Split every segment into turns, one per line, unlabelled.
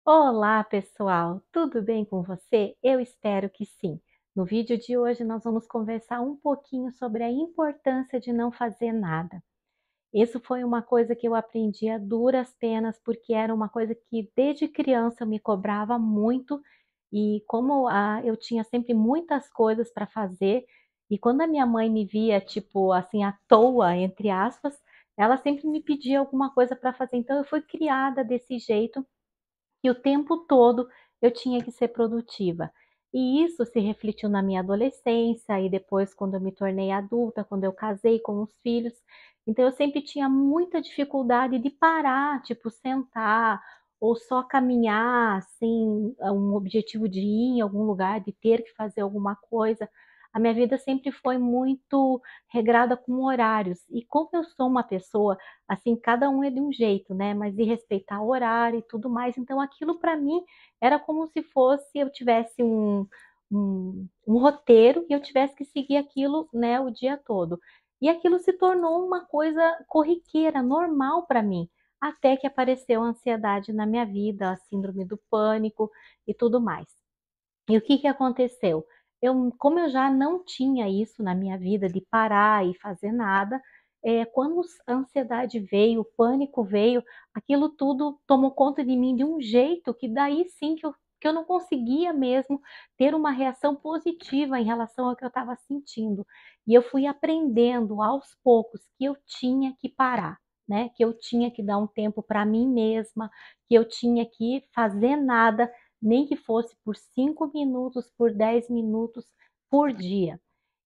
Olá, pessoal! Tudo bem com você? Eu espero que sim. No vídeo de hoje nós vamos conversar um pouquinho sobre a importância de não fazer nada. Isso foi uma coisa que eu aprendi a duras penas, porque era uma coisa que desde criança eu me cobrava muito e como eu tinha sempre muitas coisas para fazer, e quando a minha mãe me via, tipo assim, à toa, entre aspas, ela sempre me pedia alguma coisa para fazer. Então eu fui criada desse jeito e o tempo todo eu tinha que ser produtiva. E isso se refletiu na minha adolescência e depois quando eu me tornei adulta, quando eu casei com os filhos. Então eu sempre tinha muita dificuldade de parar, tipo sentar ou só caminhar, sem um objetivo de ir em algum lugar, de ter que fazer alguma coisa. A minha vida sempre foi muito regrada com horários. E como eu sou uma pessoa assim, cada um é de um jeito, né, mas de respeitar o horário e tudo mais, então aquilo para mim era como se fosse eu tivesse um roteiro e eu tivesse que seguir aquilo, né, o dia todo. E aquilo se tornou uma coisa corriqueira, normal para mim, até que apareceu a ansiedade na minha vida, a síndrome do pânico e tudo mais. E o que que aconteceu? Como eu já não tinha isso na minha vida de parar e fazer nada, quando a ansiedade veio, o pânico veio, aquilo tudo tomou conta de mim de um jeito que daí sim que eu não conseguia mesmo ter uma reação positiva em relação ao que eu estava sentindo. E eu fui aprendendo aos poucos que eu tinha que parar, né? Que eu tinha que dar um tempo para mim mesma, que eu tinha que fazer nada nem que fosse por 5 minutos, por 10 minutos por dia.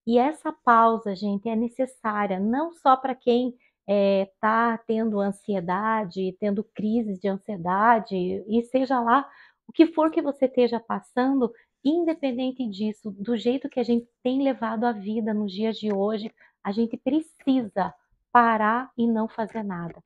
E essa pausa, gente, é necessária não só para quem está tendo ansiedade, tendo crises de ansiedade, e seja lá o que for que você esteja passando, independente disso, do jeito que a gente tem levado a vida nos dias de hoje, a gente precisa parar e não fazer nada.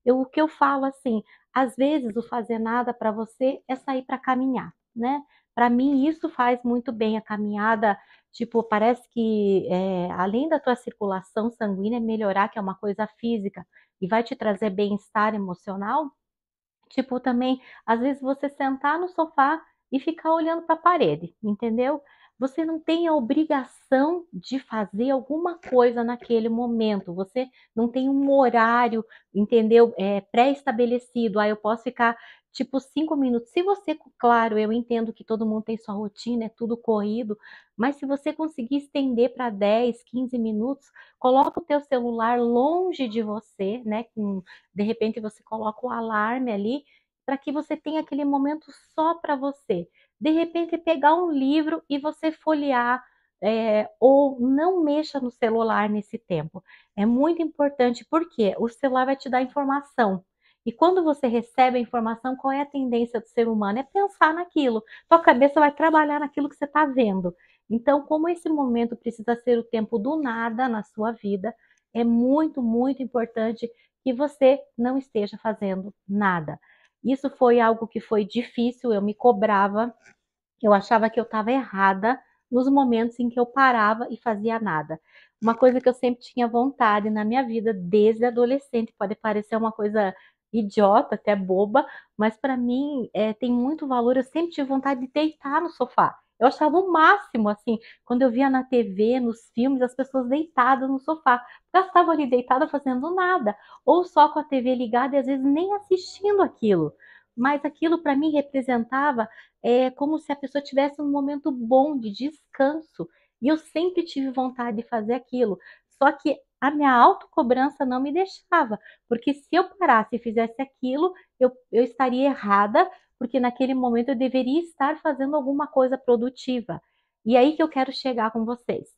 O que eu falo assim, às vezes o fazer nada para você é sair para caminhar, né? Para mim isso faz muito bem a caminhada, tipo, parece que além da tua circulação sanguínea melhorar, que é uma coisa física, e vai te trazer bem-estar emocional, tipo, também, às vezes você sentar no sofá e ficar olhando para a parede, entendeu? Você não tem a obrigação de fazer alguma coisa naquele momento, você não tem um horário, entendeu? Pré-estabelecido. Eu posso ficar tipo 5 minutos. Se você, claro, eu entendo que todo mundo tem sua rotina, é tudo corrido, mas se você conseguir estender para 10, 15 minutos, coloca o teu celular longe de você, né? De repente você coloca o alarme ali para que você tenha aquele momento só para você. De repente pegar um livro e você folhear, ou não mexa no celular nesse tempo. É muito importante porque o celular vai te dar informação. E quando você recebe a informação, qual é a tendência do ser humano? É pensar naquilo. Sua cabeça vai trabalhar naquilo que você está vendo. Então, como esse momento precisa ser o tempo do nada na sua vida, é muito, muito importante que você não esteja fazendo nada. Isso foi algo que foi difícil, eu me cobrava, eu achava que eu estava errada nos momentos em que eu parava e fazia nada. Uma coisa que eu sempre tinha vontade na minha vida, desde adolescente, pode parecer uma coisa idiota, até boba, mas para mim tem muito valor. Eu sempre tive vontade de deitar no sofá. Eu achava o máximo, assim, quando eu via na TV, nos filmes, as pessoas deitadas no sofá. Porque elas estavam ali deitadas fazendo nada, ou só com a TV ligada e às vezes nem assistindo aquilo. Mas aquilo para mim representava como se a pessoa tivesse um momento bom de descanso. E eu sempre tive vontade de fazer aquilo. Só que a minha autocobrança não me deixava. Porque se eu parasse e fizesse aquilo, eu estaria errada, porque naquele momento eu deveria estar fazendo alguma coisa produtiva. E aí que eu quero chegar com vocês.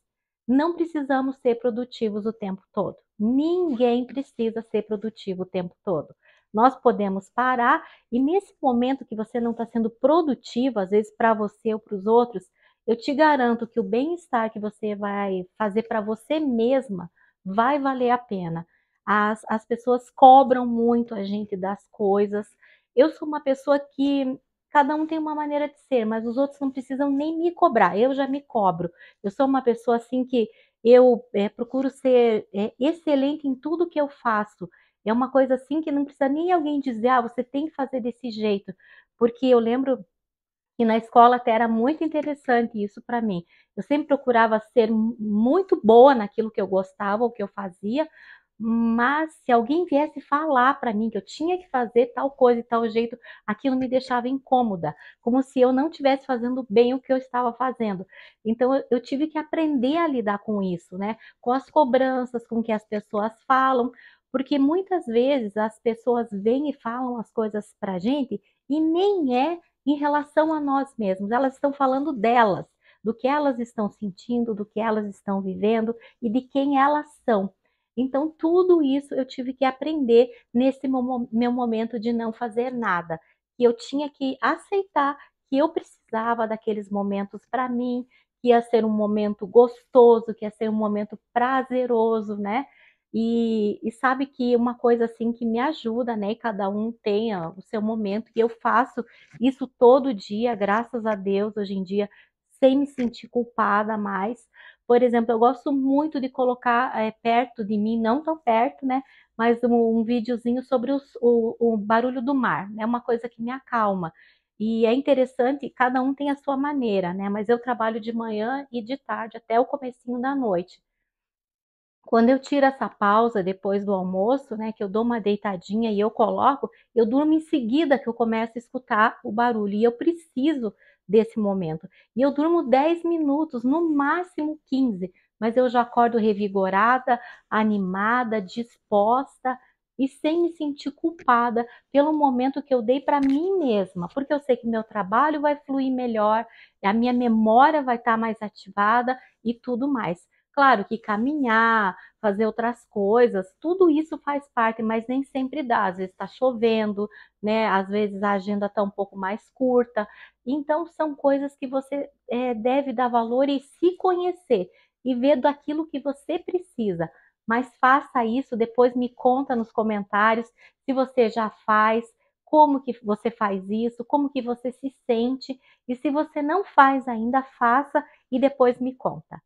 Não precisamos ser produtivos o tempo todo. Ninguém precisa ser produtivo o tempo todo. Nós podemos parar e nesse momento que você não está sendo produtivo, às vezes para você ou para os outros, eu te garanto que o bem-estar que você vai fazer para você mesma vai valer a pena. As pessoas cobram muito a gente das coisas. Eu sou uma pessoa que cada um tem uma maneira de ser, mas os outros não precisam nem me cobrar. Eu já me cobro. Eu sou uma pessoa assim que eu procuro ser excelente em tudo que eu faço. É uma coisa assim que não precisa nem alguém dizer: "Ah, você tem que fazer desse jeito", porque eu lembro que na escola até era muito interessante isso para mim. Eu sempre procurava ser muito boa naquilo que eu gostava ou que eu fazia, mas se alguém viesse falar para mim que eu tinha que fazer tal coisa e tal jeito, aquilo me deixava incômoda, como se eu não estivesse fazendo bem o que eu estava fazendo. Então eu tive que aprender a lidar com isso, né? Com as cobranças, com o que as pessoas falam, porque muitas vezes as pessoas vêm e falam as coisas pra gente e nem é em relação a nós mesmos, elas estão falando delas, do que elas estão sentindo, do que elas estão vivendo e de quem elas são. Então, tudo isso eu tive que aprender nesse meu momento de não fazer nada. Que eu tinha que aceitar que eu precisava daqueles momentos para mim, que ia ser um momento gostoso, que ia ser um momento prazeroso, né? E sabe que uma coisa assim que me ajuda, né? E cada um tem o seu momento, e eu faço isso todo dia, graças a Deus, hoje em dia, sem me sentir culpada mais. Por exemplo, eu gosto muito de colocar perto de mim, não tão perto, né? Mas um videozinho sobre o barulho do mar, é uma coisa que me acalma. E é interessante, cada um tem a sua maneira, né? Mas eu trabalho de manhã e de tarde até o comecinho da noite. Quando eu tiro essa pausa depois do almoço, né, que eu dou uma deitadinha e eu coloco, eu durmo em seguida que eu começo a escutar o barulho e eu preciso desse momento. E eu durmo 10 minutos, no máximo 15, mas eu já acordo revigorada, animada, disposta e sem me sentir culpada pelo momento que eu dei para mim mesma, porque eu sei que meu trabalho vai fluir melhor, a minha memória vai estar mais ativada e tudo mais. Claro que caminhar, fazer outras coisas, tudo isso faz parte, mas nem sempre dá. Às vezes está chovendo, né? Às vezes a agenda está um pouco mais curta. Então são coisas que você deve dar valor e se conhecer e ver daquilo que você precisa. Mas faça isso, depois me conta nos comentários se você já faz, como que você faz isso, como que você se sente, e se você não faz ainda, faça e depois me conta.